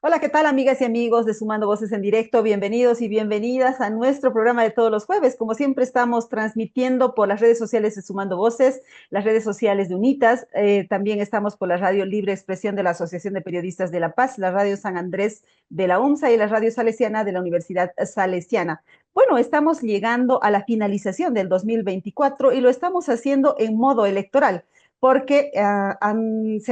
Hola, ¿qué tal, amigas y amigos de Sumando Voces en Directo? Bienvenidos y bienvenidas a nuestro programa de todos los jueves. Como siempre, estamos transmitiendo por las redes sociales de Sumando Voces, las redes sociales de UNITAS. También estamos por la Radio Libre Expresión de la Asociación de Periodistas de La Paz, la Radio San Andrés de la UMSA y la Radio Salesiana de la Universidad Salesiana. Bueno, estamos llegando a la finalización del 2024 y lo estamos haciendo en modo electoral, porque se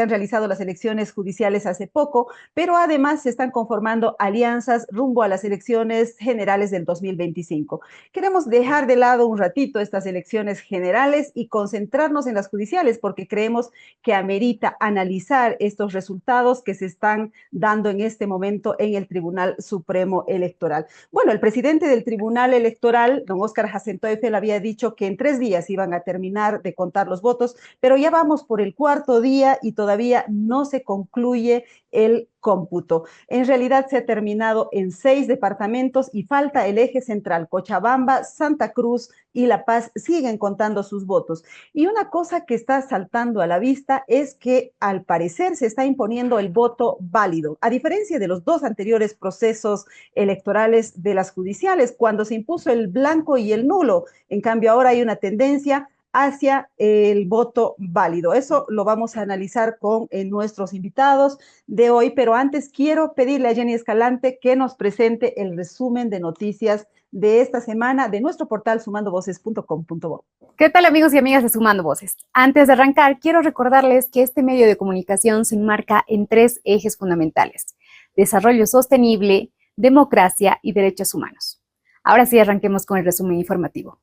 han realizado las elecciones judiciales hace poco, pero además se están conformando alianzas rumbo a las elecciones generales del 2025. Queremos dejar de lado un ratito estas elecciones generales y concentrarnos en las judiciales, porque creemos que amerita analizar estos resultados que se están dando en este momento en el Tribunal Supremo Electoral. Bueno, el presidente del Tribunal Electoral, don Óscar Hassenteufel, había dicho que en 3 días iban a terminar de contar los votos, pero ya vamos por el 4.º día y todavía no se concluye el cómputo. En realidad se ha terminado en 6 departamentos y falta el eje central. Cochabamba, Santa Cruz y La Paz siguen contando sus votos. Y una cosa que está saltando a la vista es que al parecer se está imponiendo el voto válido, a diferencia de los 2 anteriores procesos electorales de las judiciales, cuando se impuso el blanco y el nulo. En cambio, ahora hay una tendencia hacia el voto válido. Eso lo vamos a analizar con nuestros invitados de hoy, pero antes quiero pedirle a Jenny Escalante que nos presente el resumen de noticias de esta semana de nuestro portal sumandovoces.com.bo. ¿Qué tal, amigos y amigas de Sumando Voces? Antes de arrancar, quiero recordarles que este medio de comunicación se enmarca en 3 ejes fundamentales: desarrollo sostenible, democracia y derechos humanos. Ahora sí, arranquemos con el resumen informativo.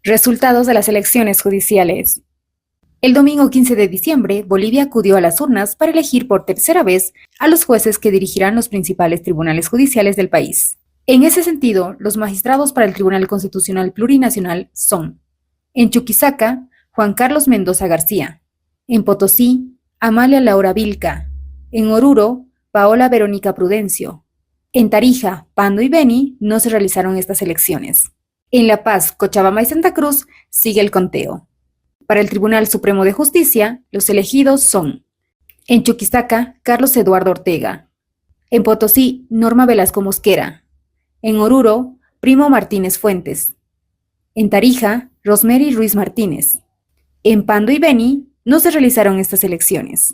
Resultados de las elecciones judiciales. El domingo 15 de diciembre, Bolivia acudió a las urnas para elegir por tercera vez a los jueces que dirigirán los principales tribunales judiciales del país. En ese sentido, los magistrados para el Tribunal Constitucional Plurinacional son: en Chuquisaca, Juan Carlos Mendoza García; en Potosí, Amalia Laura Vilca; en Oruro, Paola Verónica Prudencio; en Tarija, Pando y Beni no se realizaron estas elecciones. En La Paz, Cochabamba y Santa Cruz sigue el conteo. Para el Tribunal Supremo de Justicia, los elegidos son: en Chuquisaca, Carlos Eduardo Ortega; en Potosí, Norma Velasco Mosquera; en Oruro, Primo Martínez Fuentes; en Tarija, Rosemary Ruiz Martínez; en Pando y Beni no se realizaron estas elecciones.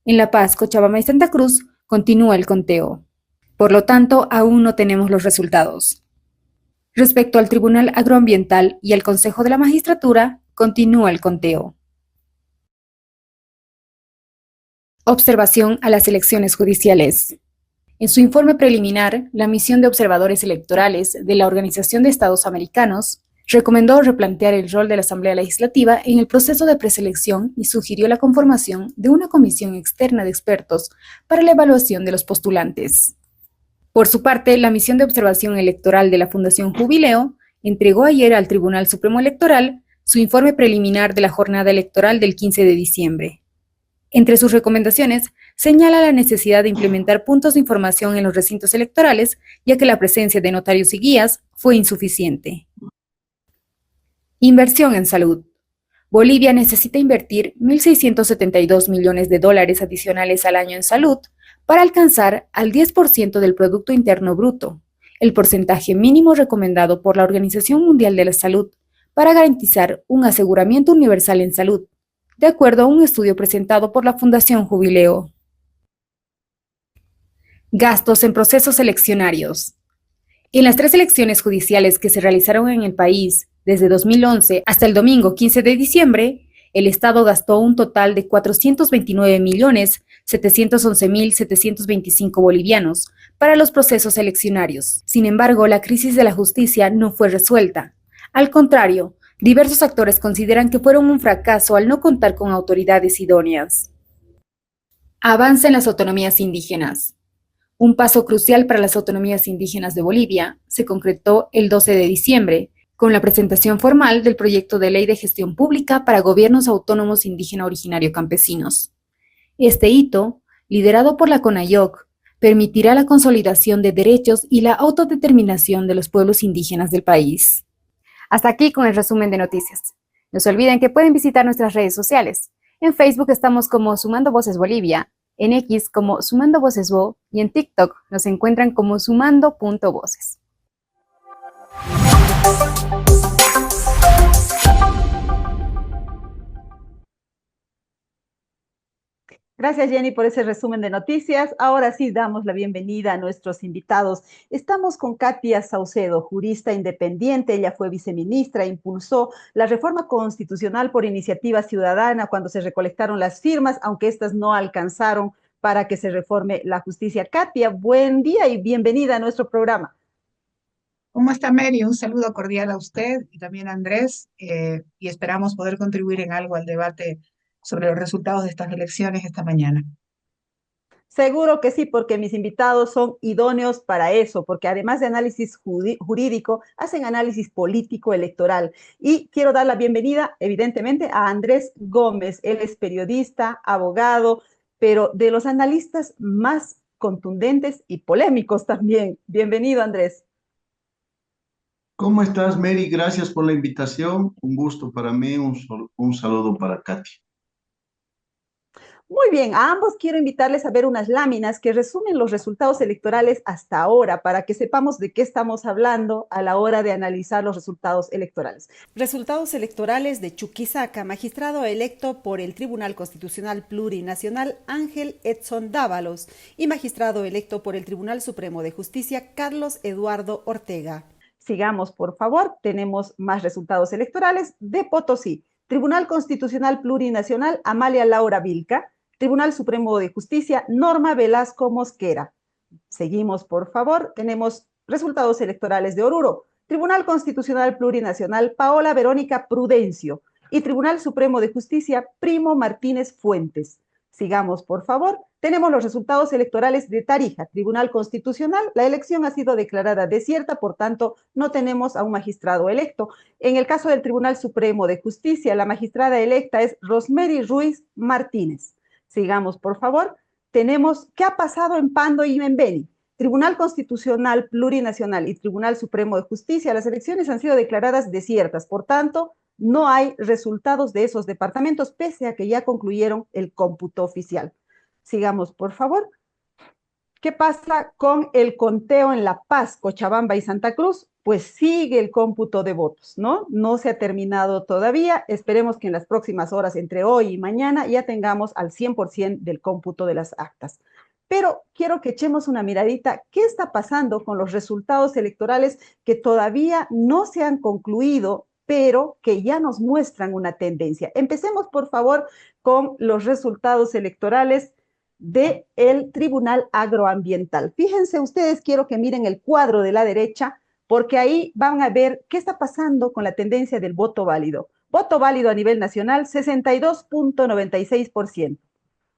En La Paz, Cochabamba y Santa Cruz continúa el conteo. Por lo tanto, aún no tenemos los resultados. Respecto al Tribunal Agroambiental y al Consejo de la Magistratura, continúa el conteo. Observación a las elecciones judiciales. En su informe preliminar, la misión de observadores electorales de la Organización de Estados Americanos recomendó replantear el rol de la Asamblea Legislativa en el proceso de preselección y sugirió la conformación de una comisión externa de expertos para la evaluación de los postulantes. Por su parte, la misión de observación electoral de la Fundación Jubileo entregó ayer al Tribunal Supremo Electoral su informe preliminar de la jornada electoral del 15 de diciembre. Entre sus recomendaciones, señala la necesidad de implementar puntos de información en los recintos electorales, ya que la presencia de notarios y guías fue insuficiente. Inversión en salud. Bolivia necesita invertir $1.672 millones adicionales al año en salud para alcanzar al 10% del Producto Interno Bruto, el porcentaje mínimo recomendado por la Organización Mundial de la Salud, para garantizar un aseguramiento universal en salud, de acuerdo a un estudio presentado por la Fundación Jubileo. Gastos en procesos eleccionarios. En las 3 elecciones judiciales que se realizaron en el país desde 2011 hasta el domingo 15 de diciembre, el Estado gastó un total de 429.711.725 bolivianos para los procesos eleccionarios. Sin embargo, la crisis de la justicia no fue resuelta. Al contrario, diversos actores consideran que fueron un fracaso al no contar con autoridades idóneas. Avance en las autonomías indígenas. Un paso crucial para las autonomías indígenas de Bolivia se concretó el 12 de diciembre, con la presentación formal del proyecto de ley de gestión pública para gobiernos autónomos indígena originario campesinos. Este hito, liderado por la CONAIOC, permitirá la consolidación de derechos y la autodeterminación de los pueblos indígenas del país. Hasta aquí con el resumen de noticias. No se olviden que pueden visitar nuestras redes sociales. En Facebook estamos como Sumando Voces Bolivia, en X como Sumando Voces Bo y en TikTok nos encuentran como sumando.voces. Gracias, Jenny, por ese resumen de noticias. Ahora sí damos la bienvenida a nuestros invitados. Estamos con Katia Saucedo, jurista independiente. Ella fue viceministra, impulsó la reforma constitucional por iniciativa ciudadana cuando se recolectaron las firmas, aunque estas no alcanzaron para que se reforme la justicia. Katia, buen día y bienvenida a nuestro programa. ¿Cómo está, Mary? Un saludo cordial a usted y también a Andrés, y esperamos poder contribuir en algo al debate sobre los resultados de estas elecciones esta mañana. Seguro que sí, porque mis invitados son idóneos para eso, porque además de análisis jurídico, hacen análisis político electoral. Y quiero dar la bienvenida, evidentemente, a Andrés Gómez. Él es periodista, abogado, pero de los analistas más contundentes y polémicos también. Bienvenido, Andrés. ¿Cómo estás, Mary? Gracias por la invitación. Un gusto para mí, un saludo para Katy. Muy bien, a ambos quiero invitarles a ver unas láminas que resumen los resultados electorales hasta ahora para que sepamos de qué estamos hablando a la hora de analizar los resultados electorales. Resultados electorales de Chuquisaca, magistrado electo por el Tribunal Constitucional Plurinacional Ángel Edson Dávalos y magistrado electo por el Tribunal Supremo de Justicia Carlos Eduardo Ortega. Sigamos, por favor, tenemos más resultados electorales de Potosí. Tribunal Constitucional Plurinacional Amalia Laura Vilca. Tribunal Supremo de Justicia, Norma Velasco Mosquera. Seguimos, por favor. Tenemos resultados electorales de Oruro. Tribunal Constitucional Plurinacional, Paola Verónica Prudencio. Y Tribunal Supremo de Justicia, Primo Martínez Fuentes. Sigamos, por favor. Tenemos los resultados electorales de Tarija, Tribunal Constitucional. La elección ha sido declarada desierta, por tanto, no tenemos a un magistrado electo. En el caso del Tribunal Supremo de Justicia, la magistrada electa es Rosemary Ruiz Martínez. Sigamos, por favor. Tenemos qué ha pasado en Pando y en Beni. Tribunal Constitucional Plurinacional y Tribunal Supremo de Justicia, las elecciones han sido declaradas desiertas. Por tanto, no hay resultados de esos departamentos, pese a que ya concluyeron el cómputo oficial. Sigamos, por favor. ¿Qué pasa con el conteo en La Paz, Cochabamba y Santa Cruz? Pues sigue el cómputo de votos, ¿no? No se ha terminado todavía. Esperemos que en las próximas horas, entre hoy y mañana, ya tengamos al 100% del cómputo de las actas. Pero quiero que echemos una miradita. ¿Qué está pasando con los resultados electorales que todavía no se han concluido, pero que ya nos muestran una tendencia? Empecemos, por favor, con los resultados electorales del Tribunal Agroambiental. Fíjense ustedes, quiero que miren el cuadro de la derecha, porque ahí van a ver qué está pasando con la tendencia del voto válido. Voto válido a nivel nacional, 62.96%.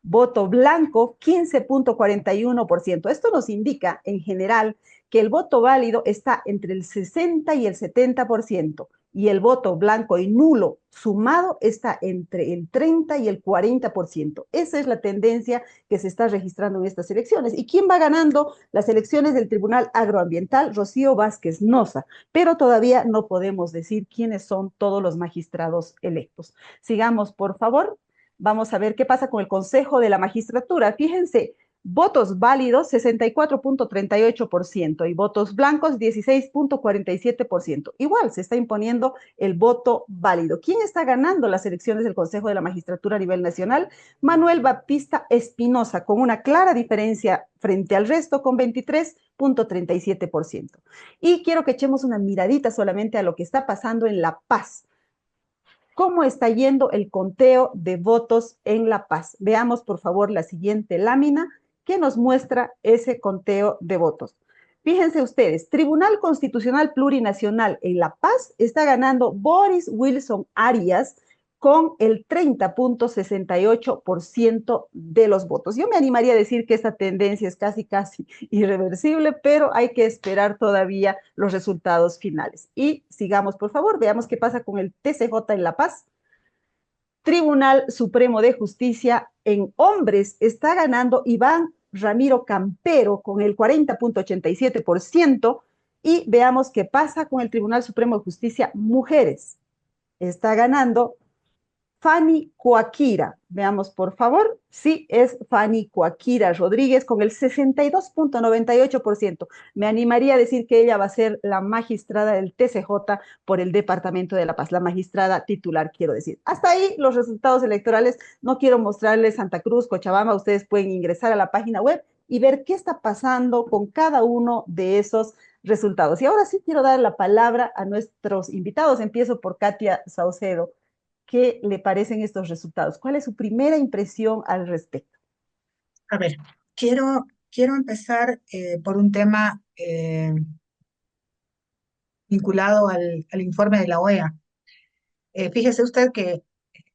Voto blanco, 15.41%. Esto nos indica, en general, que el voto válido está entre el 60 y el 70%, y el voto blanco y nulo sumado está entre el 30 y el 40%. Esa es la tendencia que se está registrando en estas elecciones. ¿Y quién va ganando las elecciones del Tribunal Agroambiental? Rocío Vázquez Noza, pero todavía no podemos decir quiénes son todos los magistrados electos. Sigamos, por favor. Vamos a ver qué pasa con el Consejo de la Magistratura. Fíjense, votos válidos 64.38% y votos blancos 16.47%. Igual se está imponiendo el voto válido. ¿Quién está ganando las elecciones del Consejo de la Magistratura a nivel nacional? Manuel Baptista Espinosa, con una clara diferencia frente al resto, con 23.37%. Y quiero que echemos una miradita solamente a lo que está pasando en La Paz. cómo está yendo el conteo de votos en La Paz. Veamos, por favor, la siguiente lámina que nos muestra ese conteo de votos. Fíjense ustedes, Tribunal Constitucional Plurinacional en La Paz está ganando Boris Wilson Arias con el 30.68% de los votos. Yo me animaría a decir que esta tendencia es casi irreversible, pero hay que esperar todavía los resultados finales. Y sigamos, por favor, veamos qué pasa con el TCJ en La Paz. Tribunal Supremo de Justicia en hombres está ganando Iván Ramiro Campero con el 40.87% y veamos qué pasa con el Tribunal Supremo de Justicia mujeres. Está ganando Fanny Coaquira. Veamos, por favor. Sí, es Fanny Coaquira Rodríguez con el 62.98%. Me animaría a decir que ella va a ser la magistrada del TCJ por el Departamento de La Paz, la magistrada titular, quiero decir. Hasta ahí los resultados electorales. No quiero mostrarles Santa Cruz, Cochabamba. Ustedes pueden ingresar a la página web y ver qué está pasando con cada uno de esos resultados. Y ahora sí quiero dar la palabra a nuestros invitados. Empiezo por Katia Saucedo. ¿Qué le parecen estos resultados? ¿Cuál es su primera impresión al respecto? A ver, quiero empezar por un tema vinculado al informe de la OEA. Fíjese usted que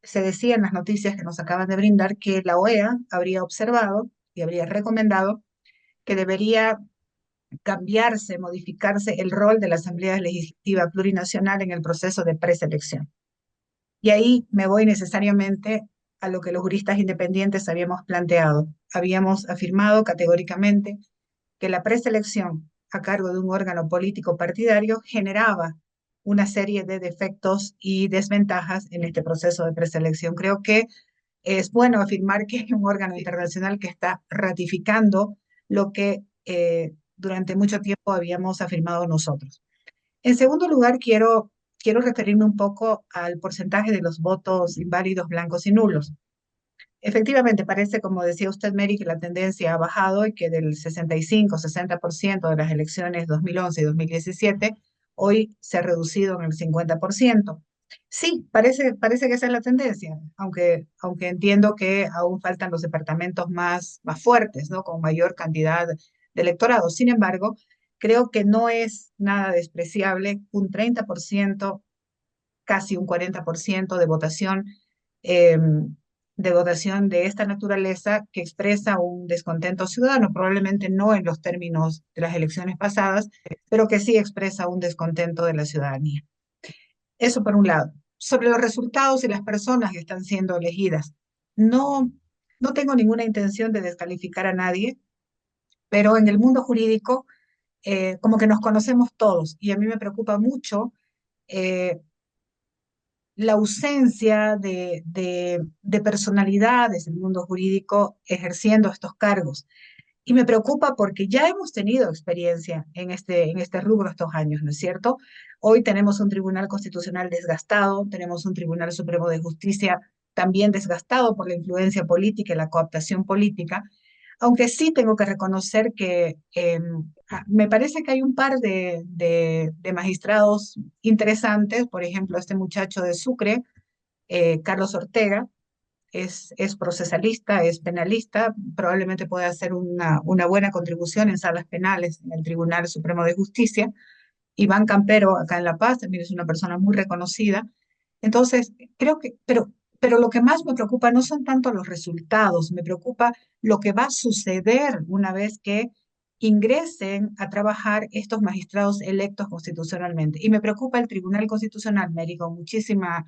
se decía en las noticias que nos acaban de brindar que la OEA habría observado y habría recomendado que debería cambiarse, modificarse el rol de la Asamblea Legislativa Plurinacional en el proceso de preselección. Y ahí me voy necesariamente a lo que los juristas independientes habíamos planteado. Habíamos afirmado categóricamente que la preselección a cargo de un órgano político partidario generaba una serie de defectos y desventajas en este proceso de preselección. Creo que es bueno afirmar que hay un órgano internacional que está ratificando lo que durante mucho tiempo habíamos afirmado nosotros. En segundo lugar, quiero referirme un poco al porcentaje de los votos inválidos, blancos y nulos. Efectivamente, parece, como decía usted, Mary, que la tendencia ha bajado y que del 65-60% de las elecciones 2011 y 2017, hoy se ha reducido en el 50%. Sí, parece que esa es la tendencia, aunque entiendo que aún faltan los departamentos más fuertes, ¿no? Con mayor cantidad de electorado. Sin embargo, creo que no es nada despreciable un 30%, casi un 40% eh, de votación de esta naturaleza que expresa un descontento ciudadano, probablemente no en los términos de las elecciones pasadas, pero que sí expresa un descontento de la ciudadanía. Eso por un lado. Sobre los resultados y las personas que están siendo elegidas, no, no tengo ninguna intención de descalificar a nadie, pero en el mundo jurídico, como que nos conocemos todos y a mí me preocupa mucho eh, la ausencia de personalidades en el mundo jurídico ejerciendo estos cargos. Y me preocupa porque ya hemos tenido experiencia en este rubro estos años, ¿no es cierto? Hoy tenemos un Tribunal Constitucional desgastado, tenemos un Tribunal Supremo de Justicia también desgastado por la influencia política y la cooptación política, aunque sí tengo que reconocer que me parece que hay un par de magistrados interesantes, por ejemplo, este muchacho de Sucre, Carlos Ortega, es procesalista, es penalista, probablemente puede hacer una buena contribución en salas penales en el Tribunal Supremo de Justicia. Iván Campero, acá en La Paz, también es una persona muy reconocida. Entonces, creo que, pero lo que más me preocupa no son tanto los resultados, me preocupa lo que va a suceder una vez que ingresen a trabajar estos magistrados electos constitucionalmente. Y me preocupa el Tribunal Constitucional, Mary, con muchísima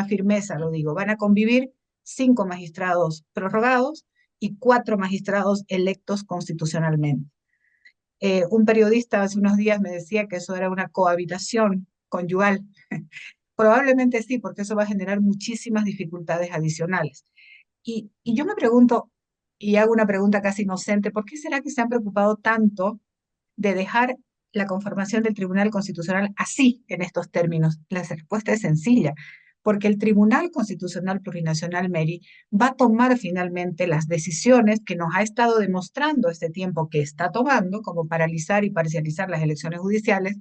firmeza lo digo. Van a convivir 5 magistrados prorrogados y 4 magistrados electos constitucionalmente. Un periodista hace unos días me decía que eso era una cohabitación conyugal. Probablemente sí, porque eso va a generar muchísimas dificultades adicionales. Y yo me pregunto, y hago una pregunta casi inocente, ¿por qué será que se han preocupado tanto de dejar la conformación del Tribunal Constitucional así, en estos términos? La respuesta es sencilla, porque el Tribunal Constitucional Plurinacional, Mary, va a tomar finalmente las decisiones que nos ha estado demostrando este tiempo que está tomando, como paralizar y parcializar las elecciones judiciales,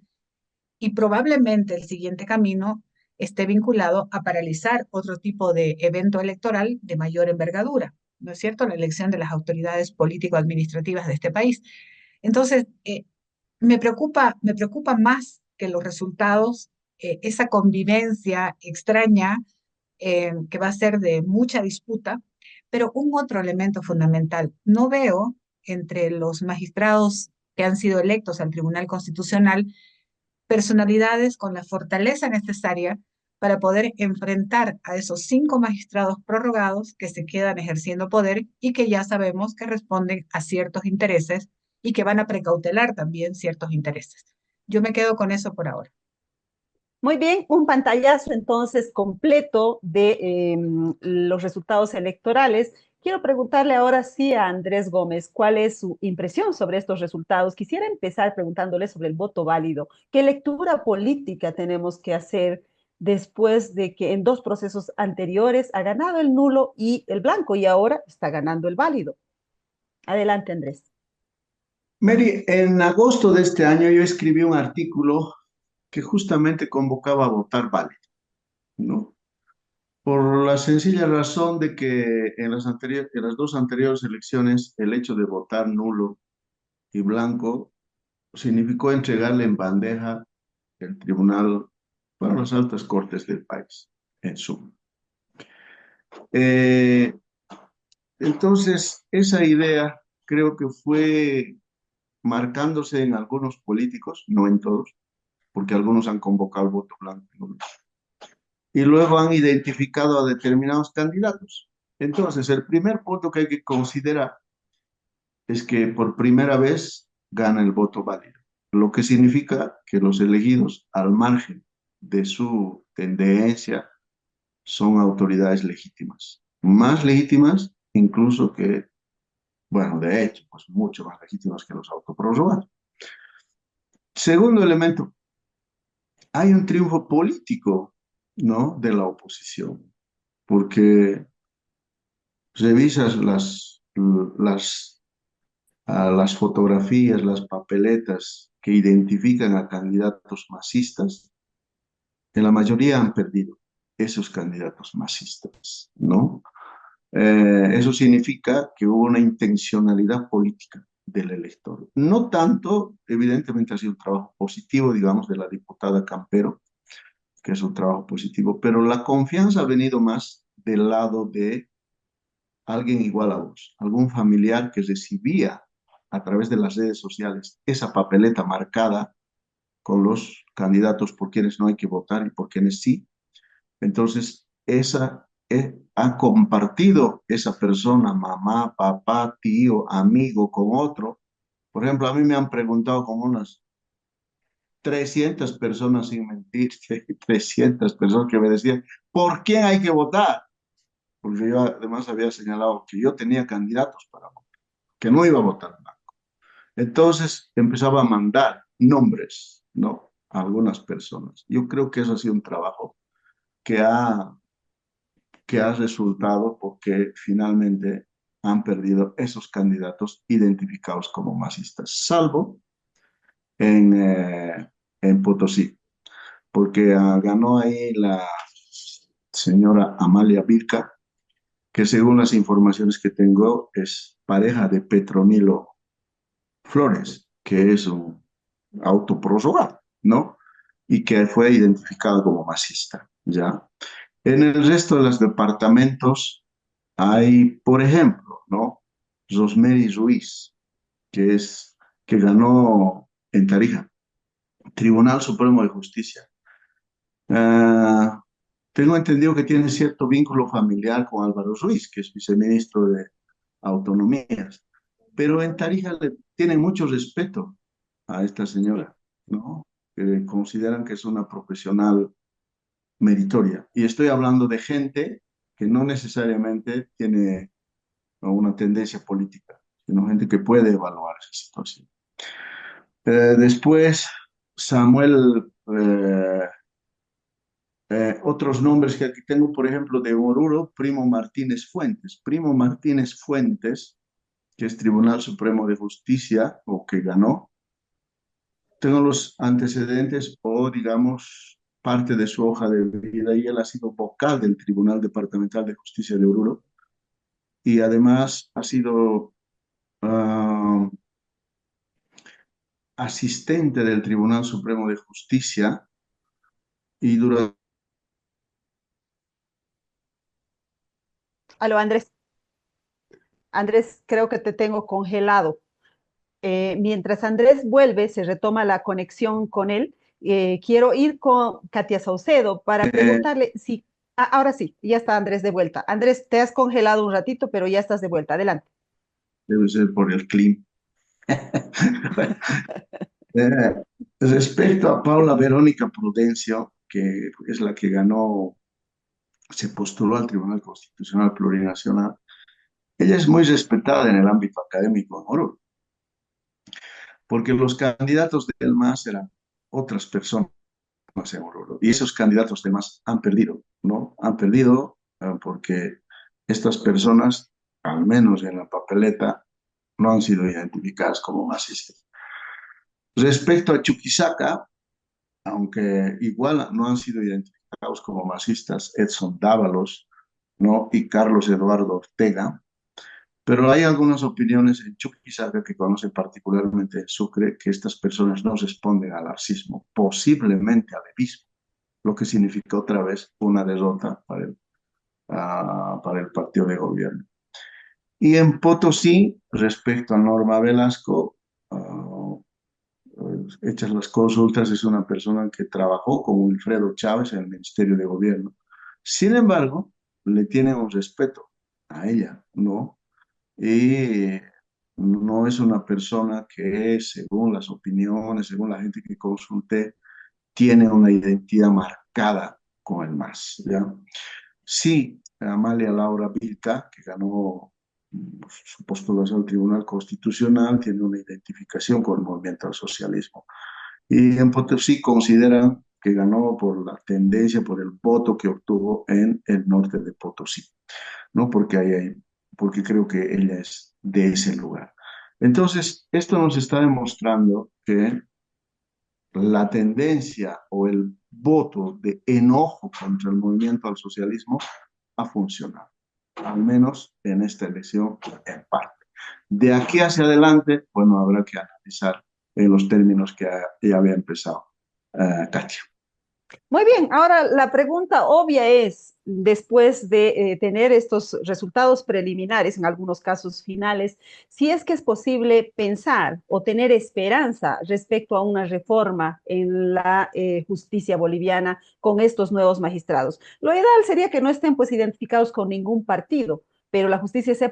y probablemente el siguiente camino esté vinculado a paralizar otro tipo de evento electoral de mayor envergadura, ¿no es cierto? La elección de las autoridades político-administrativas de este país. Entonces, me preocupa más que los resultados, esa convivencia extraña que va a ser de mucha disputa, pero un otro elemento fundamental, no veo entre los magistrados que han sido electos al Tribunal Constitucional personalidades con la fortaleza necesaria para poder enfrentar a esos 5 magistrados prorrogados que se quedan ejerciendo poder y que ya sabemos que responden a ciertos intereses y que van a precautelar también ciertos intereses. Yo me quedo con eso por ahora. Muy bien, un pantallazo entonces completo de los resultados electorales. Quiero preguntarle ahora sí a Andrés Gómez cuál es su impresión sobre estos resultados. Quisiera empezar preguntándole sobre el voto válido. ¿Qué lectura política tenemos que hacer después de que en 2 procesos anteriores ha ganado el nulo y el blanco y ahora está ganando el válido? Adelante, Andrés. Mary, en agosto de este año yo escribí un artículo que justamente convocaba a votar válido, ¿no? Por la sencilla razón de que en las dos anteriores elecciones el hecho de votar nulo y blanco significó entregarle en bandeja el tribunal para las altas cortes del país, en suma. Eh, entonces, esa idea creo que fue marcándose en algunos políticos, no en todos, porque algunos han convocado el voto blanco, ¿no? Y luego han identificado a determinados candidatos. Entonces, el primer punto que hay que considerar es que por primera vez gana el voto válido, lo que significa que los elegidos, al margen de su tendencia, son autoridades legítimas, más legítimas incluso que, bueno, de hecho, pues mucho más legítimas que los autoprorrogados. Segundo elemento, hay un triunfo político, ¿no? De la oposición, porque revisas las fotografías, las papeletas que identifican a candidatos masistas, en la mayoría han perdido esos candidatos masistas, ¿no? Eso significa que hubo una intencionalidad política del elector. No tanto, evidentemente ha sido un trabajo positivo, digamos, de la diputada Campero, que es un trabajo positivo, pero la confianza ha venido más del lado de alguien igual a vos, algún familiar que recibía a través de las redes sociales esa papeleta marcada con los candidatos por quienes no hay que votar y por quienes sí. Entonces, ha compartido esa persona, mamá, papá, tío, amigo, con otro. Por ejemplo, a mí me han preguntado como unas 300 personas, sin mentir, 300 personas que me decían, ¿por quién hay que votar? Porque yo además había señalado que yo tenía candidatos para votar, que no iba a votar nada. Entonces empezaba a mandar nombres, ¿no? A algunas personas. Yo creo que eso ha sido un trabajo que ha, que ha resultado porque finalmente han perdido esos candidatos identificados como masistas, salvo en, en Potosí, porque ganó ahí la señora Amalia Birca, que según las informaciones que tengo es pareja de Petronilo Flores, que es un autoprorrogado, ¿no? Y que fue identificado como masista, ¿ya? En el resto de los departamentos hay, por ejemplo, ¿no? Rosemary Ruiz, que ganó en Tarija, Tribunal Supremo de Justicia. Ah, tengo entendido que tiene cierto vínculo familiar con Álvaro Ruiz, que es viceministro de Autonomías, pero en Tarija le tienen mucho respeto a esta señora, ¿no? Que consideran que es una profesional meritoria. Y estoy hablando de gente que no necesariamente tiene una tendencia política, sino gente que puede evaluar esa situación. Después, Samuel, otros nombres que aquí tengo, por ejemplo, de Oruro, Primo Martínez Fuentes. Primo Martínez Fuentes, que es Tribunal Supremo de Justicia, o que ganó. Tengo los antecedentes o, digamos, parte de su hoja de vida y él ha sido vocal del Tribunal Departamental de Justicia de Oruro y además ha sido ah, asistente del Tribunal Supremo de Justicia y durante... Aló, Andrés. Andrés, creo que te tengo congelado. Mientras Andrés vuelve, se retoma la conexión con él. Quiero ir con Katia Saucedo para preguntarle si... ahora sí, ya está Andrés de vuelta. Andrés, te has congelado un ratito, pero ya estás de vuelta. Adelante. Debe ser por el clima. Eh, Respecto a Paula Verónica Prudencio, que es la que ganó, se postuló al Tribunal Constitucional Plurinacional, ella es muy respetada en el ámbito académico en Oruro, porque los candidatos del MAS eran otras personas en Oruro, y esos candidatos del MAS han perdido, ¿no? Han perdido porque estas personas, al menos en la papeleta, no han sido identificadas como masistas. Respecto a Chuquisaca, aunque igual no han sido identificados como masistas Edson Dávalos, ¿no? Y Carlos Eduardo Ortega, pero hay algunas opiniones en Chuquisaca que conocen particularmente Sucre que estas personas no responden al racismo, posiblemente al evismo, lo que significa otra vez una derrota para el partido de gobierno. Y en Potosí, respecto a Norma Velasco, hechas las consultas, es una persona que trabajó con Wilfredo Chávez en el Ministerio de Gobierno. Sin embargo, le tiene un respeto a ella, ¿no? Y no es una persona que, según las opiniones, según la gente que consulté, tiene una identidad marcada con el MAS, ¿ya? Sí, Amalia Laura Vilca, que ganó su postulación al Tribunal Constitucional, tiene una identificación con el movimiento al socialismo. Y en Potosí consideran que ganó por la tendencia, por el voto que obtuvo en el norte de Potosí, ¿no? Porque creo que ella es de ese lugar. Entonces, esto nos está demostrando que la tendencia o el voto de enojo contra el movimiento al socialismo ha funcionado, al menos en esta elección en parte. De aquí hacia adelante, bueno, habrá que analizar en los términos que ya había empezado Katia. Muy bien, ahora la pregunta obvia es, después de tener estos resultados preliminares, en algunos casos finales, si es que es posible pensar o tener esperanza respecto a una reforma en la justicia boliviana con estos nuevos magistrados. Lo ideal sería que no estén pues identificados con ningún partido, pero la justicia sea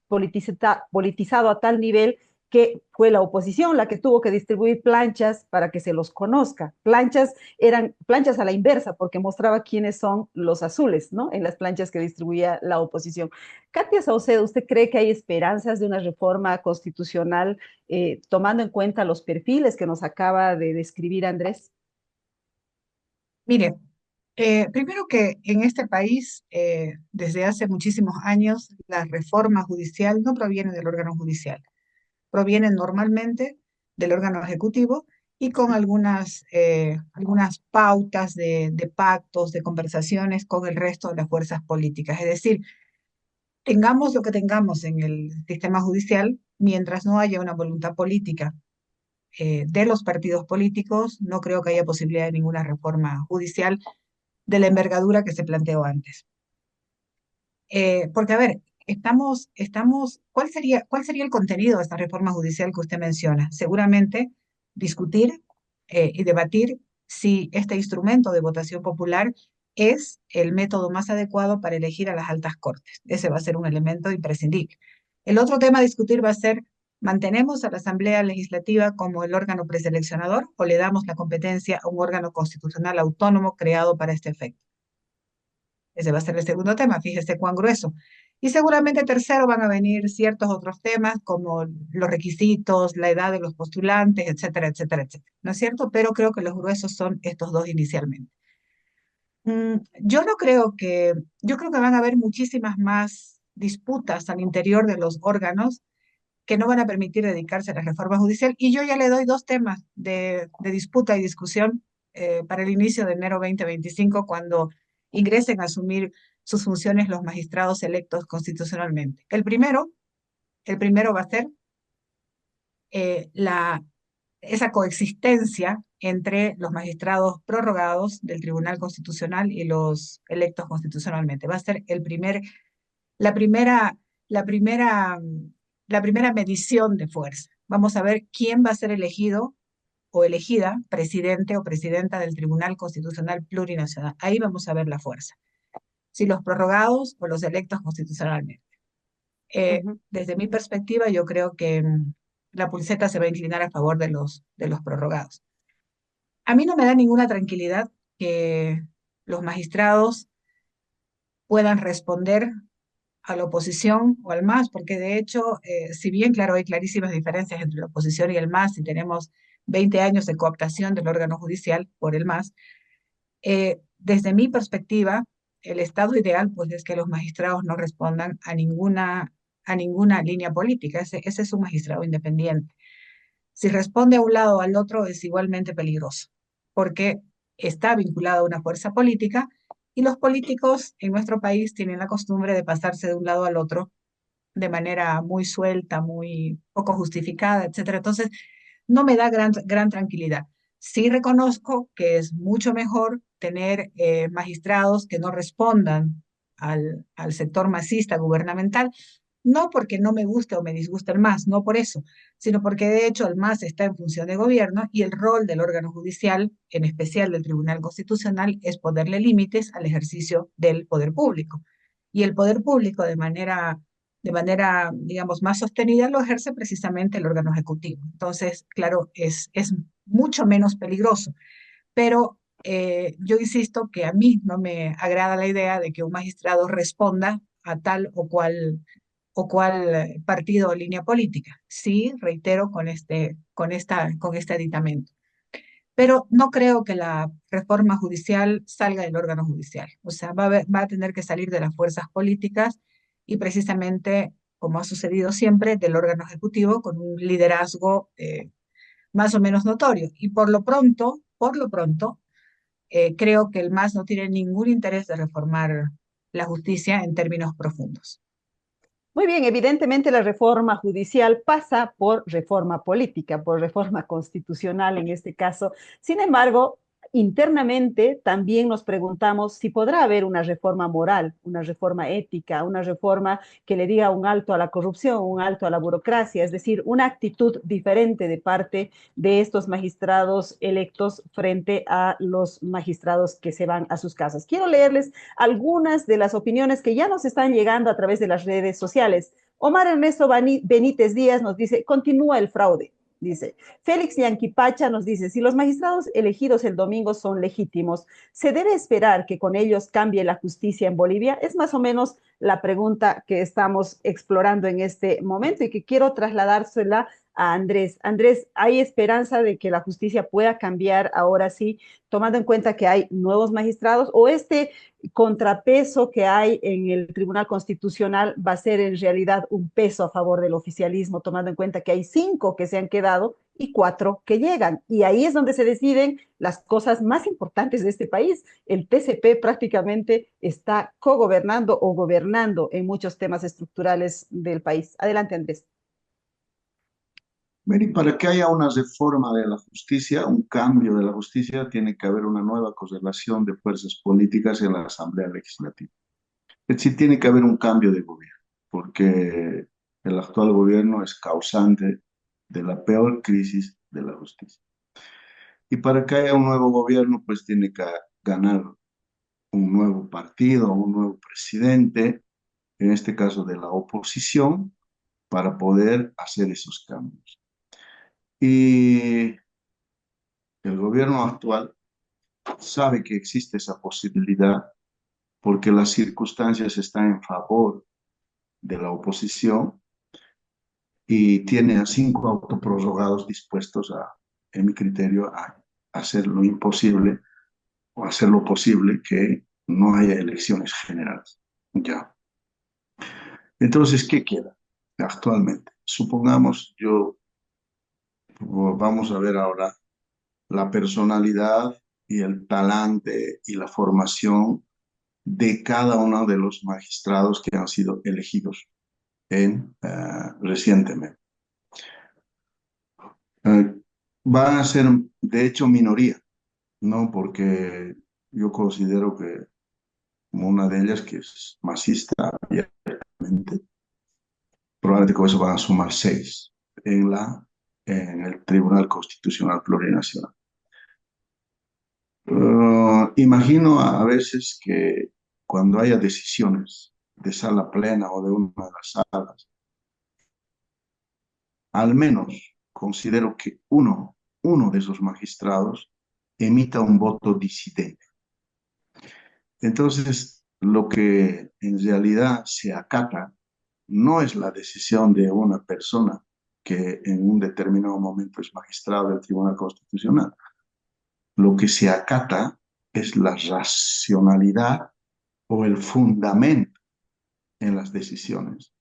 politizado a tal nivel que fue la oposición la que tuvo que distribuir planchas para que se los conozca. Planchas eran planchas a la inversa, porque mostraba quiénes son los azules, ¿no? En las planchas que distribuía la oposición. Katia Saucedo, ¿usted cree que hay esperanzas de una reforma constitucional tomando en cuenta los perfiles que nos acaba de describir Andrés? Mire, primero que en este país, desde hace muchísimos años, la reforma judicial no proviene del órgano judicial, proviene normalmente del órgano ejecutivo y con algunas pautas de pactos, de conversaciones con el resto de las fuerzas políticas. Es decir, tengamos lo que tengamos en el sistema judicial, mientras no haya una voluntad política de los partidos políticos, no creo que haya posibilidad de ninguna reforma judicial de la envergadura que se planteó antes. Porque, a ver, cuál sería el contenido de esta reforma judicial que usted menciona? Seguramente discutir y debatir si este instrumento de votación popular es el método más adecuado para elegir a las altas cortes. Ese va a ser un elemento imprescindible. El otro tema a discutir va a ser, ¿mantenemos a la Asamblea Legislativa como el órgano preseleccionador o le damos la competencia a un órgano constitucional autónomo creado para este efecto? Ese va a ser el segundo tema, fíjese cuán grueso. Y seguramente tercero van a venir ciertos otros temas como los requisitos, la edad de los postulantes, etcétera, etcétera, etcétera. ¿No es cierto? Pero creo que los gruesos son estos dos inicialmente. Yo no creo que, yo creo que van a haber muchísimas más disputas al interior de los órganos que no van a permitir dedicarse a la reforma judicial. Y yo ya le doy dos temas de disputa y discusión para el inicio de enero 2025, cuando ingresen a asumir sus funciones los magistrados electos constitucionalmente. El primero va a ser esa coexistencia entre los magistrados prorrogados del Tribunal Constitucional y los electos constitucionalmente. Va a ser la primera, la primera, la primera medición de fuerza. Vamos a ver quién va a ser elegido o elegida presidente o presidenta del Tribunal Constitucional Plurinacional. Ahí vamos a ver la fuerza. Si los prorrogados o los electos constitucionalmente. Desde mi perspectiva, yo creo que la pulseta se va a inclinar a favor de los prorrogados. A mí no me da ninguna tranquilidad que los magistrados puedan responder a la oposición o al MAS, porque de hecho, si bien, claro, hay clarísimas diferencias entre la oposición y el MAS, y tenemos 20 años de cooptación del órgano judicial por el MAS, desde mi perspectiva, el estado ideal pues, es que los magistrados no respondan a ninguna línea política. Ese es un magistrado independiente. Si responde a un lado o al otro es igualmente peligroso, porque está vinculado a una fuerza política y los políticos en nuestro país tienen la costumbre de pasarse de un lado al otro de manera muy suelta, muy poco justificada, etcétera. Entonces, no me da gran tranquilidad. Sí reconozco que es mucho mejor tener magistrados que no respondan al sector masista gubernamental, no porque no me guste o me disguste el MAS, no por eso, sino porque de hecho el MAS está en función de gobierno y el rol del órgano judicial, en especial del Tribunal Constitucional, es ponerle límites al ejercicio del poder público. Y el poder público de manera, digamos, más sostenida lo ejerce precisamente el órgano ejecutivo. Entonces, claro, es mucho menos peligroso, pero yo insisto que a mí no me agrada la idea de que un magistrado responda a tal o cual partido o línea política. Sí, reitero con este aditamento. Pero no creo que la reforma judicial salga del órgano judicial. O sea, va a tener que salir de las fuerzas políticas y precisamente, como ha sucedido siempre, del órgano ejecutivo con un liderazgo más o menos notorio. Y por lo pronto, creo que el MAS no tiene ningún interés de reformar la justicia en términos profundos. Muy bien, evidentemente la reforma judicial pasa por reforma política, por reforma constitucional en este caso. Sin embargo, internamente también nos preguntamos si podrá haber una reforma moral, una reforma ética, una reforma que le diga un alto a la corrupción, un alto a la burocracia, es decir, una actitud diferente de parte de estos magistrados electos frente a los magistrados que se van a sus casas. Quiero leerles algunas de las opiniones que ya nos están llegando a través de las redes sociales. Omar Ernesto Benítez Díaz nos dice, continúa el fraude. Dice, Félix Yanquipacha nos dice, si los magistrados elegidos el domingo son legítimos, ¿se debe esperar que con ellos cambie la justicia en Bolivia? Es más o menos la pregunta que estamos explorando en este momento y que quiero trasladársela a Andrés. Andrés, ¿hay esperanza de que la justicia pueda cambiar ahora sí, tomando en cuenta que hay nuevos magistrados o este contrapeso que hay en el Tribunal Constitucional va a ser en realidad un peso a favor del oficialismo, tomando en cuenta que hay 5 que se han quedado y 4 que llegan? Y ahí es donde se deciden las cosas más importantes de este país. El TCP prácticamente está cogobernando o gobernando en muchos temas estructurales del país. Adelante, Andrés. Mary, para que haya una reforma de la justicia, un cambio de la justicia, tiene que haber una nueva correlación de fuerzas políticas en la Asamblea Legislativa. Es decir, tiene que haber un cambio de gobierno, porque el actual gobierno es causante de la peor crisis de la justicia. Y para que haya un nuevo gobierno, pues tiene que ganar un nuevo partido, un nuevo presidente, en este caso de la oposición, para poder hacer esos cambios. Y el gobierno actual sabe que existe esa posibilidad porque las circunstancias están en favor de la oposición y tiene a 5 autoprorrogados dispuestos en mi criterio, a hacer lo imposible o hacer lo posible que no haya elecciones generales. Ya. Entonces, ¿qué queda actualmente? Supongamos, vamos a ver ahora la personalidad y el talante y la formación de cada uno de los magistrados que han sido elegidos recientemente. Van a ser, de hecho, minoría, ¿no? Porque yo considero que como una de ellas, que es masista abiertamente, probablemente con eso van a sumar 6 en el Tribunal Constitucional Plurinacional. Imagino a veces que cuando haya decisiones de sala plena o de una de las salas, al menos considero que uno de esos magistrados emita un voto disidente. Entonces, lo que en realidad se acata no es la decisión de una persona que en un determinado momento es magistrado del Tribunal Constitucional. Lo que se acata es la racionalidad o el fundamento en las decisiones.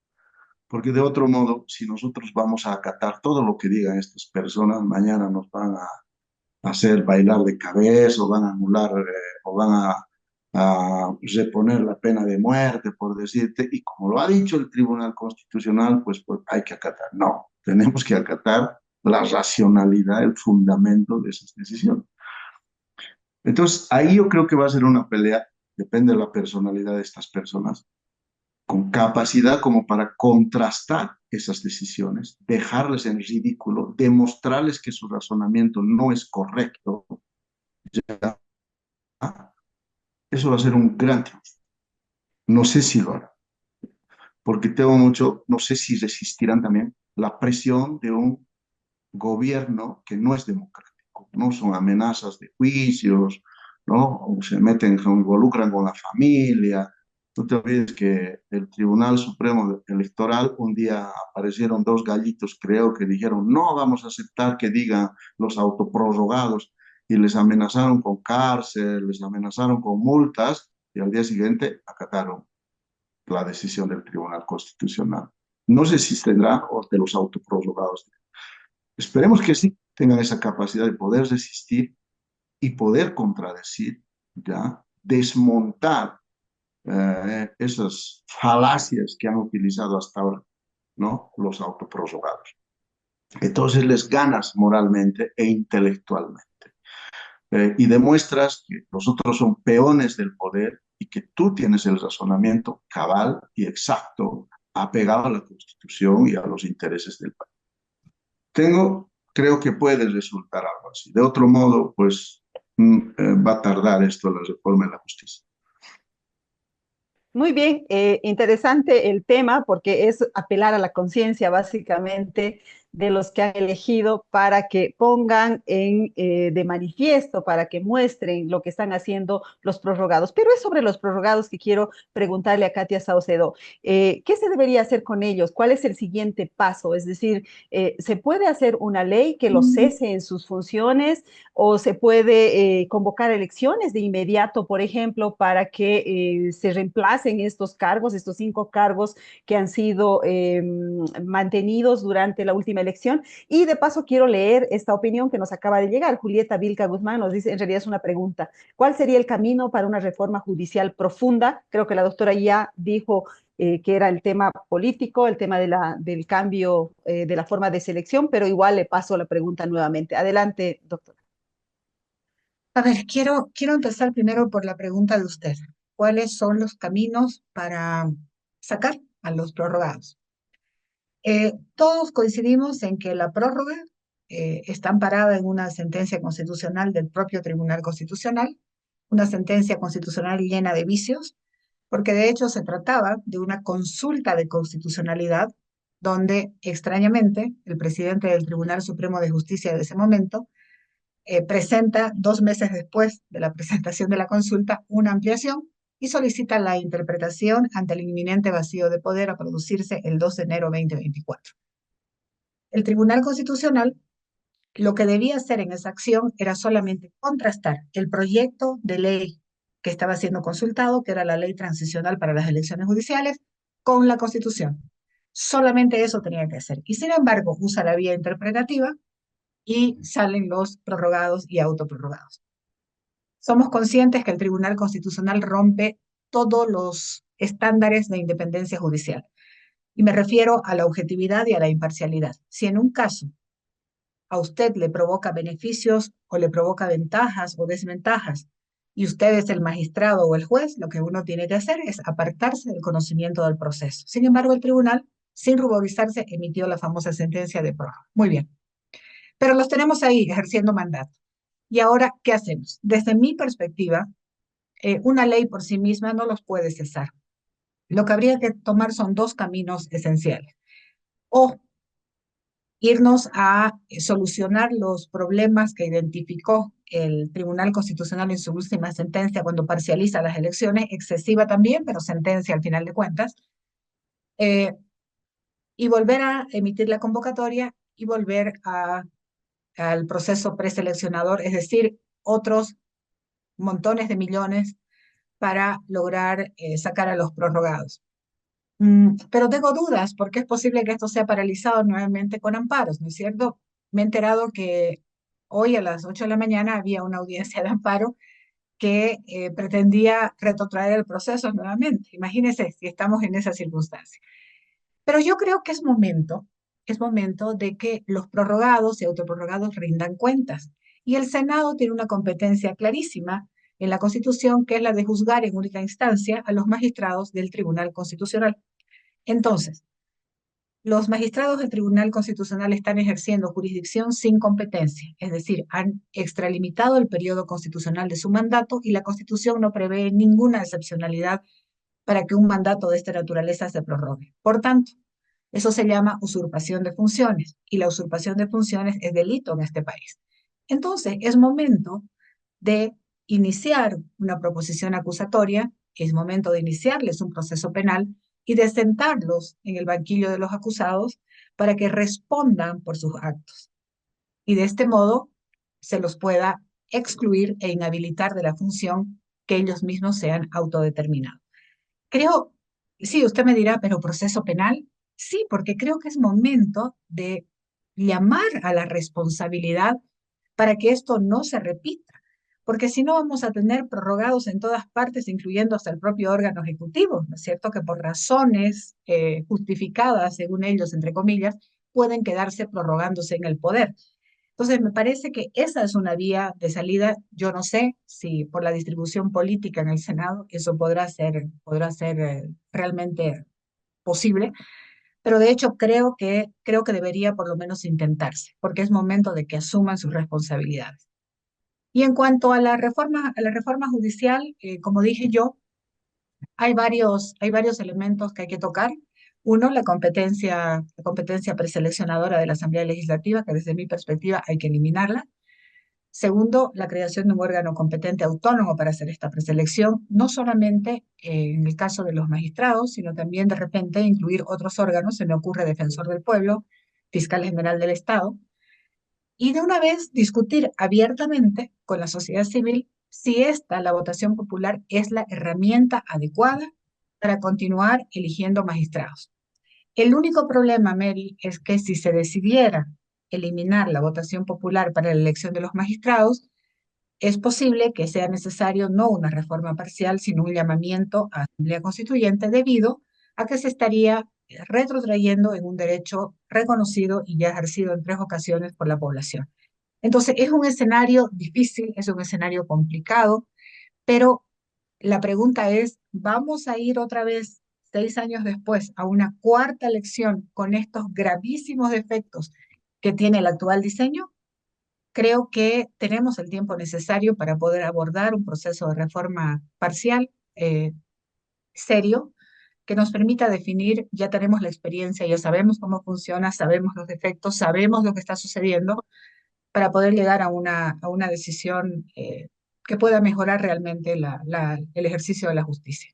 Porque de otro modo, si nosotros vamos a acatar todo lo que digan estas personas, mañana nos van a hacer bailar de cabeza o van a anular o van a reponer la pena de muerte, por decirte, y como lo ha dicho el Tribunal Constitucional, pues hay que acatar. No, tenemos que acatar la racionalidad, el fundamento de esas decisiones. Entonces, ahí yo creo que va a ser una pelea, depende de la personalidad de estas personas, con capacidad como para contrastar esas decisiones, dejarles en ridículo, demostrarles que su razonamiento no es correcto. Ya, eso va a ser un gran triunfo. No sé si lo harán, porque tengo mucho, no sé si resistirán también la presión de un gobierno que no es democrático, ¿no? Son amenazas de juicios, ¿no? O se meten, se involucran con la familia. No te olvides que el Tribunal Supremo Electoral, un día aparecieron 2 gallitos, creo, que dijeron, no vamos a aceptar que digan los autoprorrogados, y les amenazaron con cárcel, les amenazaron con multas, y al día siguiente acataron la decisión del Tribunal Constitucional. No sé si tendrá o de los autoprorrogados. Esperemos que sí tengan esa capacidad de poder resistir y poder contradecir, ¿ya? Desmontar esas falacias que han utilizado hasta ahora, ¿no? Los autoprorrogados. Entonces les ganas moralmente e intelectualmente. Y demuestras que los otros son peones del poder y que tú tienes el razonamiento cabal y exacto apegado a la Constitución y a los intereses del país. Creo que puede resultar algo así. De otro modo, pues va a tardar esto la reforma de la justicia. Muy bien, interesante el tema porque es apelar a la conciencia básicamente de los que han elegido para que pongan de manifiesto, para que muestren lo que están haciendo los prorrogados. Pero es sobre los prorrogados que quiero preguntarle a Katia Saucedo. ¿Qué se debería hacer con ellos? ¿Cuál es el siguiente paso? Es decir, ¿se puede hacer una ley que los cese en sus funciones o se puede convocar elecciones de inmediato, por ejemplo, para que se reemplacen estos cargos, estos 5 cargos que han sido mantenidos durante la última elección? Y de paso quiero leer esta opinión que nos acaba de llegar. Julieta Vilca Guzmán nos dice, en realidad es una pregunta, ¿cuál sería el camino para una reforma judicial profunda? Creo que la doctora ya dijo que era el tema político, el tema del cambio de la forma de selección, pero igual le paso la pregunta nuevamente. Adelante, doctora. A ver, quiero empezar primero por la pregunta de usted. ¿Cuáles son los caminos para sacar a los prorrogados? Todos coincidimos en que la prórroga está amparada en una sentencia constitucional del propio Tribunal Constitucional, una sentencia constitucional llena de vicios, porque de hecho se trataba de una consulta de constitucionalidad donde extrañamente el presidente del Tribunal Supremo de Justicia de ese momento presenta 2 meses después de la presentación de la consulta una ampliación y solicita la interpretación ante el inminente vacío de poder a producirse el 2 de enero de 2024. El Tribunal Constitucional lo que debía hacer en esa acción era solamente contrastar el proyecto de ley que estaba siendo consultado, que era la ley transicional para las elecciones judiciales, con la Constitución. Solamente eso tenía que hacer. Y sin embargo, usa la vía interpretativa y salen los prorrogados y autoprorrogados. Somos conscientes que el Tribunal Constitucional rompe todos los estándares de independencia judicial. Y me refiero a la objetividad y a la imparcialidad. Si en un caso a usted le provoca beneficios o le provoca ventajas o desventajas, y usted es el magistrado o el juez, lo que uno tiene que hacer es apartarse del conocimiento del proceso. Sin embargo, el tribunal, sin ruborizarse, emitió la famosa sentencia de prórroga. Muy bien. Pero los tenemos ahí ejerciendo mandato. Y ahora, ¿qué hacemos? Desde mi perspectiva, una ley por sí misma no los puede cesar. Lo que habría que tomar son dos caminos esenciales. O irnos a solucionar los problemas que identificó el Tribunal Constitucional en su última sentencia cuando parcializa las elecciones, excesiva también, pero sentencia al final de cuentas, eh, y volver a emitir la convocatoria y volver al proceso preseleccionador, es decir, otros montones de millones para lograr sacar a los prorrogados. Pero tengo dudas porque es posible que esto sea paralizado nuevamente con amparos, ¿no es cierto? Me he enterado que hoy a las 8 de la mañana había una audiencia de amparo que pretendía retrotraer el proceso nuevamente. Imagínense si estamos en esa circunstancia. Pero yo creo que es momento de que los prorrogados y autoprorrogados rindan cuentas. Y el Senado tiene una competencia clarísima en la Constitución, que es la de juzgar en única instancia a los magistrados del Tribunal Constitucional. Entonces, los magistrados del Tribunal Constitucional están ejerciendo jurisdicción sin competencia, es decir, han extralimitado el periodo constitucional de su mandato y la Constitución no prevé ninguna excepcionalidad para que un mandato de esta naturaleza se prorrogue. Por tanto, eso se llama usurpación de funciones y la usurpación de funciones es delito en este país. Entonces, es momento de iniciar una proposición acusatoria, es momento de iniciarles un proceso penal y de sentarlos en el banquillo de los acusados para que respondan por sus actos. Y de este modo se los pueda excluir e inhabilitar de la función que ellos mismos se han autodeterminado. Creo, sí, usted me dirá, pero proceso penal, sí, porque creo que es momento de llamar a la responsabilidad para que esto no se repita, porque si no vamos a tener prorrogados en todas partes, incluyendo hasta el propio órgano ejecutivo, ¿no es cierto? Que por razones justificadas, según ellos, entre comillas, pueden quedarse prorrogándose en el poder. Entonces, me parece que esa es una vía de salida. Yo no sé si por la distribución política en el Senado eso podrá ser realmente posible, pero de hecho creo que debería por lo menos intentarse, porque es momento de que asuman sus responsabilidades. Y en cuanto a la reforma judicial, como dije yo, hay varios elementos que hay que tocar. Uno, la competencia preseleccionadora de la Asamblea Legislativa, que desde mi perspectiva hay que eliminarla. Segundo, la creación de un órgano competente autónomo para hacer esta preselección, no solamente en el caso de los magistrados, sino también de repente incluir otros órganos, se me ocurre Defensor del Pueblo, Fiscal General del Estado, y de una vez discutir abiertamente con la sociedad civil si la votación popular, es la herramienta adecuada para continuar eligiendo magistrados. El único problema, Mary, es que si se decidiera eliminar la votación popular para la elección de los magistrados, es posible que sea necesario no una reforma parcial, sino un llamamiento a Asamblea Constituyente debido a que se estaría retrotrayendo en un derecho reconocido y ya ejercido en 3 ocasiones por la población. Entonces, es un escenario difícil, es un escenario complicado, pero la pregunta es, ¿vamos a ir otra vez 6 años después a una cuarta elección con estos gravísimos defectos que tiene el actual diseño? Creo que tenemos el tiempo necesario para poder abordar un proceso de reforma parcial serio que nos permita definir, ya tenemos la experiencia, ya sabemos cómo funciona, sabemos los defectos, sabemos lo que está sucediendo, para poder llegar a una decisión que pueda mejorar realmente el ejercicio de la justicia.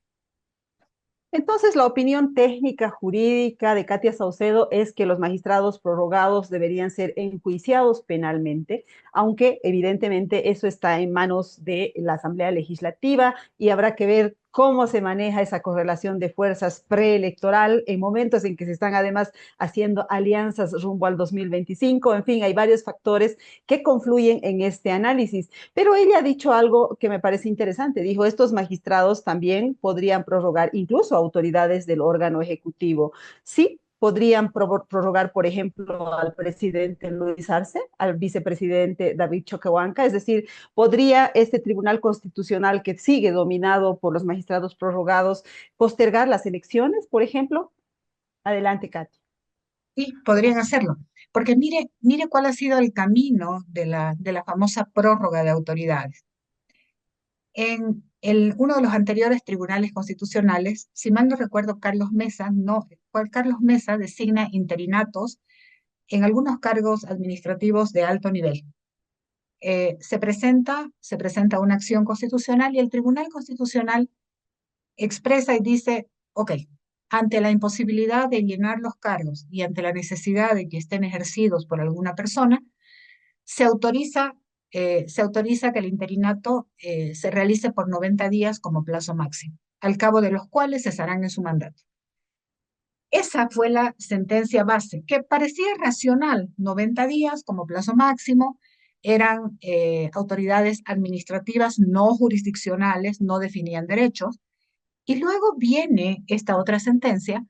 Entonces, la opinión técnica jurídica de Katia Saucedo es que los magistrados prorrogados deberían ser enjuiciados penalmente, aunque evidentemente eso está en manos de la Asamblea Legislativa y habrá que ver cómo se maneja esa correlación de fuerzas preelectoral en momentos en que se están además haciendo alianzas rumbo al 2025. En fin, hay varios factores que confluyen en este análisis. Pero ella ha dicho algo que me parece interesante. Dijo, estos magistrados también podrían prorrogar incluso autoridades del órgano ejecutivo. Sí, podrían prorrogar, por ejemplo, al presidente Luis Arce, al vicepresidente David Choquehuanca, es decir, ¿podría este Tribunal Constitucional que sigue dominado por los magistrados prorrogados postergar las elecciones, por ejemplo? Adelante, Katy. Sí, podrían hacerlo. Porque mire cuál ha sido el camino de la famosa prórroga de autoridades. Uno de los anteriores tribunales constitucionales, si mal no recuerdo, Carlos Mesa designa interinatos en algunos cargos administrativos de alto nivel. Se presenta una acción constitucional y el Tribunal Constitucional expresa y dice, ok, ante la imposibilidad de llenar los cargos y ante la necesidad de que estén ejercidos por alguna persona, se autoriza, se autoriza que el interinato se realice por 90 días como plazo máximo, al cabo de los cuales cesarán en su mandato. Esa fue la sentencia base, que parecía racional, 90 días como plazo máximo, eran autoridades administrativas no jurisdiccionales, no definían derechos, y luego viene esta otra sentencia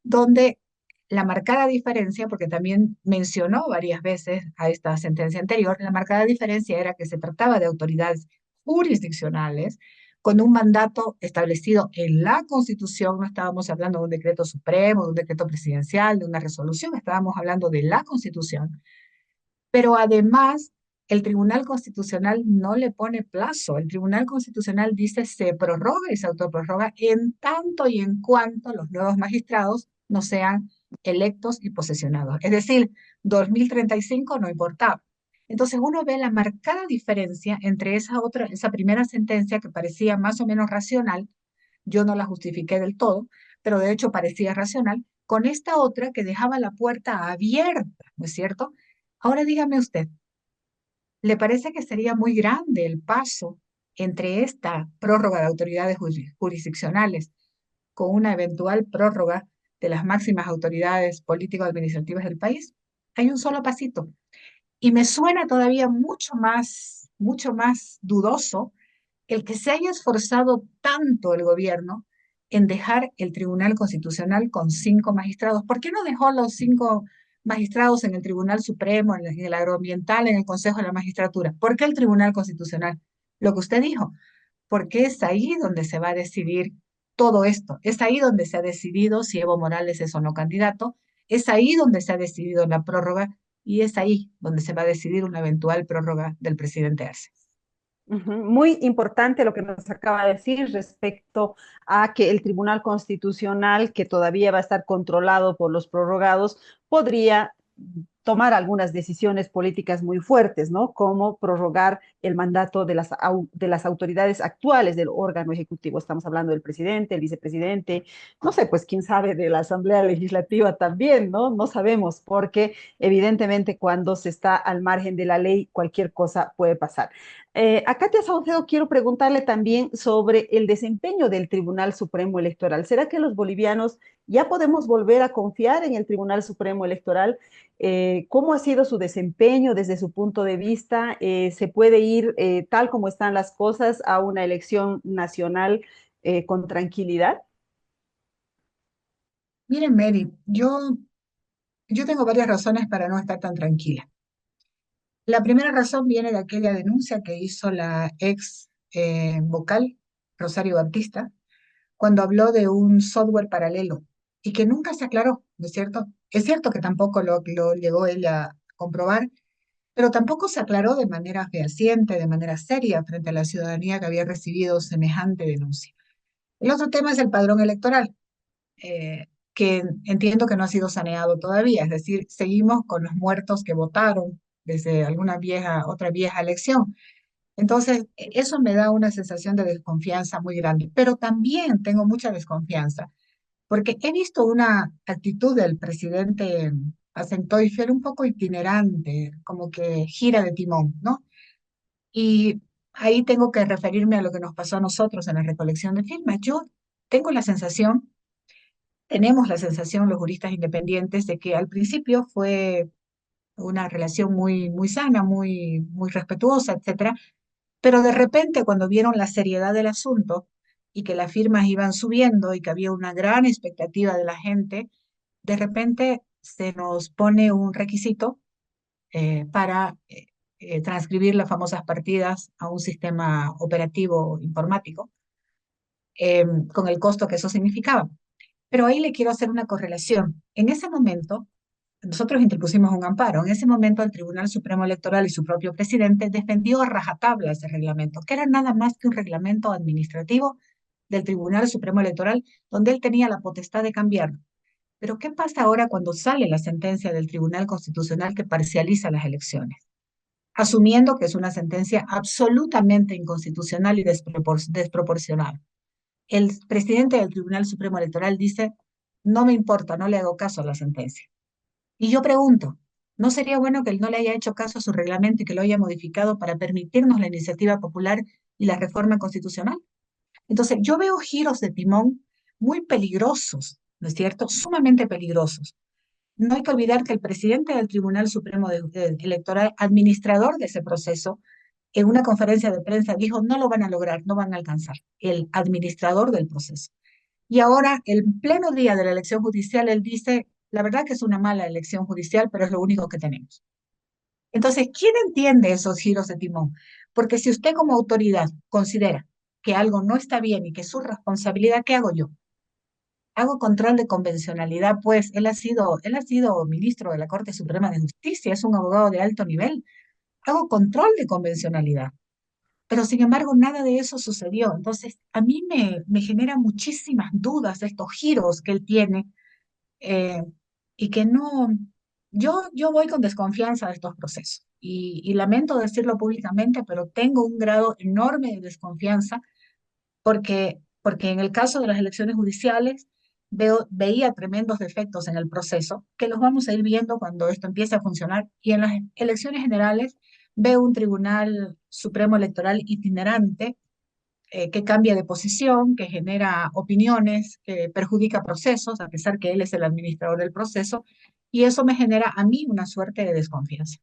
donde la marcada diferencia, porque también mencionó varias veces a esta sentencia anterior, la marcada diferencia era que se trataba de autoridades jurisdiccionales con un mandato establecido en la Constitución. No estábamos hablando de un decreto supremo, de un decreto presidencial, de una resolución, estábamos hablando de la Constitución. Pero además, el Tribunal Constitucional no le pone plazo. El Tribunal Constitucional dice se prorroga y se autoprorroga en tanto y en cuanto los nuevos magistrados no sean electos y posesionados. Es decir, 2035 no importaba. Entonces uno ve la marcada diferencia entre esa primera sentencia que parecía más o menos racional, yo no la justifiqué del todo, pero de hecho parecía racional, con esta otra que dejaba la puerta abierta, ¿no es cierto? Ahora dígame usted, ¿le parece que sería muy grande el paso entre esta prórroga de autoridades jurisdiccionales con una eventual prórroga de las máximas autoridades político-administrativas del país? Hay un solo pasito. Y me suena todavía mucho más dudoso el que se haya esforzado tanto el gobierno en dejar el Tribunal Constitucional con 5 magistrados. ¿Por qué no dejó los 5 magistrados en el Tribunal Supremo, en el agroambiental, en el Consejo de la Magistratura? ¿Por qué el Tribunal Constitucional? Lo que usted dijo, porque es ahí donde se va a decidir todo esto. Es ahí donde se ha decidido si Evo Morales es o no candidato. Es ahí donde se ha decidido la prórroga y es ahí donde se va a decidir una eventual prórroga del presidente Arce. Muy importante lo que nos acaba de decir respecto a que el Tribunal Constitucional, que todavía va a estar controlado por los prorrogados, podría tomar algunas decisiones políticas muy fuertes, ¿no? Como prorrogar el mandato de las autoridades actuales del órgano ejecutivo. Estamos hablando del presidente, el vicepresidente, no sé, pues quién sabe de la Asamblea Legislativa también, ¿no? No sabemos, porque evidentemente cuando se está al margen de la ley, cualquier cosa puede pasar. A Katia Saucedo quiero preguntarle también sobre el desempeño del Tribunal Supremo Electoral. ¿Será que los bolivianos ya podemos volver a confiar en el Tribunal Supremo Electoral? ¿Cómo ha sido su desempeño desde su punto de vista? ¿Se puede ir tal como están las cosas a una elección nacional con tranquilidad? Miren, Mary, yo tengo varias razones para no estar tan tranquila. La primera razón viene de aquella denuncia que hizo la ex vocal Rosario Baptista cuando habló de un software paralelo y que nunca se aclaró, ¿no es cierto? Es cierto que tampoco lo llegó ella a comprobar, pero tampoco se aclaró de manera fehaciente, de manera seria frente a la ciudadanía que había recibido semejante denuncia. El otro tema es el padrón electoral, que entiendo que no ha sido saneado todavía, es decir, seguimos con los muertos que votaron desde otra vieja elección. Entonces, eso me da una sensación de desconfianza muy grande, pero también tengo mucha desconfianza porque he visto una actitud del presidente Acentoifer un poco itinerante, como que gira de timón, ¿no? Y ahí tengo que referirme a lo que nos pasó a nosotros en la recolección de firmas. Yo tengo la sensación, tenemos la sensación los juristas independientes de que al principio fue una relación muy sana, muy respetuosa, etcétera, pero de repente cuando vieron la seriedad del asunto y que las firmas iban subiendo y que había una gran expectativa de la gente, de repente se nos pone un requisito para transcribir las famosas partidas a un sistema operativo informático, con el costo que eso significaba. Pero ahí le quiero hacer una correlación. En ese momento, nosotros interpusimos un amparo. En ese momento, el Tribunal Supremo Electoral y su propio presidente defendió a rajatabla ese reglamento, que era nada más que un reglamento administrativo del Tribunal Supremo Electoral, donde él tenía la potestad de cambiarlo. Pero ¿qué pasa ahora cuando sale la sentencia del Tribunal Constitucional que parcializa las elecciones? Asumiendo que es una sentencia absolutamente inconstitucional y desproporcional. El presidente del Tribunal Supremo Electoral dice, no me importa, no le hago caso a la sentencia. Y yo pregunto, ¿no sería bueno que él no le haya hecho caso a su reglamento y que lo haya modificado para permitirnos la iniciativa popular y la reforma constitucional? Entonces, yo veo giros de timón muy peligrosos, ¿no es cierto? Sumamente peligrosos. No hay que olvidar que el presidente del Tribunal Supremo Electoral, administrador de ese proceso, en una conferencia de prensa dijo, no lo van a lograr, no van a alcanzar, el administrador del proceso. Y ahora, el pleno día de la elección judicial, él dice, la verdad que es una mala elección judicial, pero es lo único que tenemos. Entonces, ¿quién entiende esos giros de timón? Porque si usted como autoridad considera que algo no está bien y que es su responsabilidad, ¿qué hago yo? Hago control de convencionalidad, pues él ha sido ministro de la Corte Suprema de Justicia, es un abogado de alto nivel. Hago control de convencionalidad, pero sin embargo nada de eso sucedió. Entonces, a mí me genera muchísimas dudas estos giros que él tiene eh, y que no, yo voy con desconfianza a estos procesos y lamento decirlo públicamente, pero tengo un grado enorme de desconfianza porque en el caso de las elecciones judiciales veía tremendos defectos en el proceso que los vamos a ir viendo cuando esto empiece a funcionar y en las elecciones generales veo un Tribunal Supremo Electoral itinerante que cambia de posición, que genera opiniones, que perjudica procesos, a pesar que él es el administrador del proceso, y eso me genera a mí una suerte de desconfianza.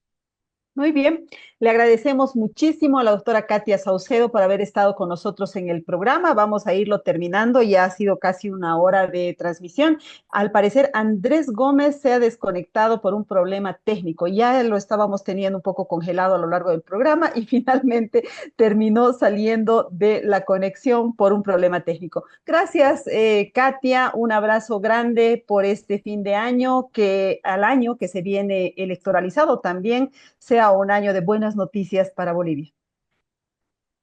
Muy bien, le agradecemos muchísimo a la doctora Katia Saucedo por haber estado con nosotros en el programa. Vamos a irlo terminando, ya ha sido casi una hora de transmisión. Al parecer, Andrés Gómez se ha desconectado por un problema técnico. Ya lo estábamos teniendo un poco congelado a lo largo del programa y finalmente terminó saliendo de la conexión por un problema técnico. Gracias, Katia. Un abrazo grande por este fin de año, que al año que se viene electoralizado también sea un año de buenas noticias para Bolivia.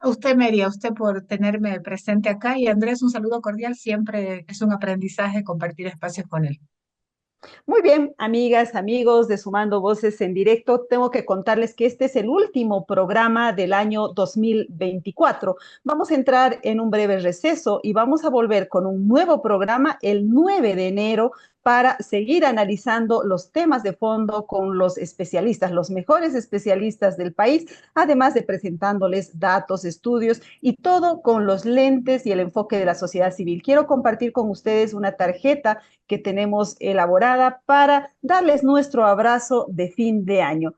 A usted, Mary, a usted por tenerme presente acá y Andrés, un saludo cordial. Siempre es un aprendizaje compartir espacios con él. Muy bien, amigas, amigos de Sumando Voces en Directo, tengo que contarles que este es el último programa del año 2024. Vamos a entrar en un breve receso y vamos a volver con un nuevo programa el 9 de enero para seguir analizando los temas de fondo con los especialistas, los mejores especialistas del país, además de presentándoles datos, estudios y todo con los lentes y el enfoque de la sociedad civil. Quiero compartir con ustedes una tarjeta que tenemos elaborada para darles nuestro abrazo de fin de año,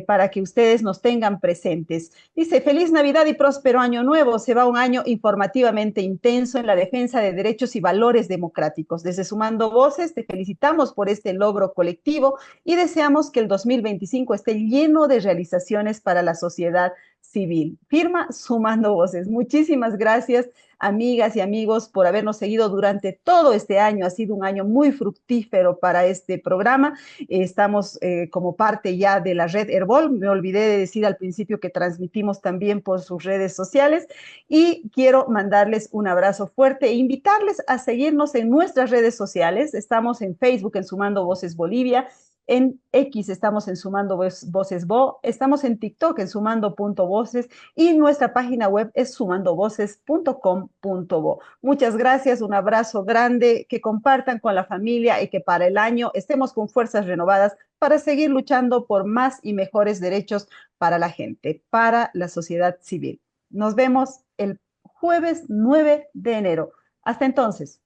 para que ustedes nos tengan presentes. Dice, feliz Navidad y próspero año nuevo. Se va un año informativamente intenso en la defensa de derechos y valores democráticos. Desde Sumando Voces, te felicitamos por este logro colectivo y deseamos que el 2025 esté lleno de realizaciones para la sociedad civil. Firma Sumando Voces. Muchísimas gracias, amigas y amigos, por habernos seguido durante todo este año. Ha sido un año muy fructífero para este programa. Estamos como parte ya de la red Herbol. Me olvidé de decir al principio que transmitimos también por sus redes sociales y quiero mandarles un abrazo fuerte e invitarles a seguirnos en nuestras redes sociales. Estamos en Facebook en Sumando Voces Bolivia. En X estamos en Sumando Voces Bo, estamos en TikTok en sumando.voces y nuestra página web es sumandovoces.com.bo. Muchas gracias, un abrazo grande, que compartan con la familia y que para el año estemos con fuerzas renovadas para seguir luchando por más y mejores derechos para la gente, para la sociedad civil. Nos vemos el jueves 9 de enero. Hasta entonces.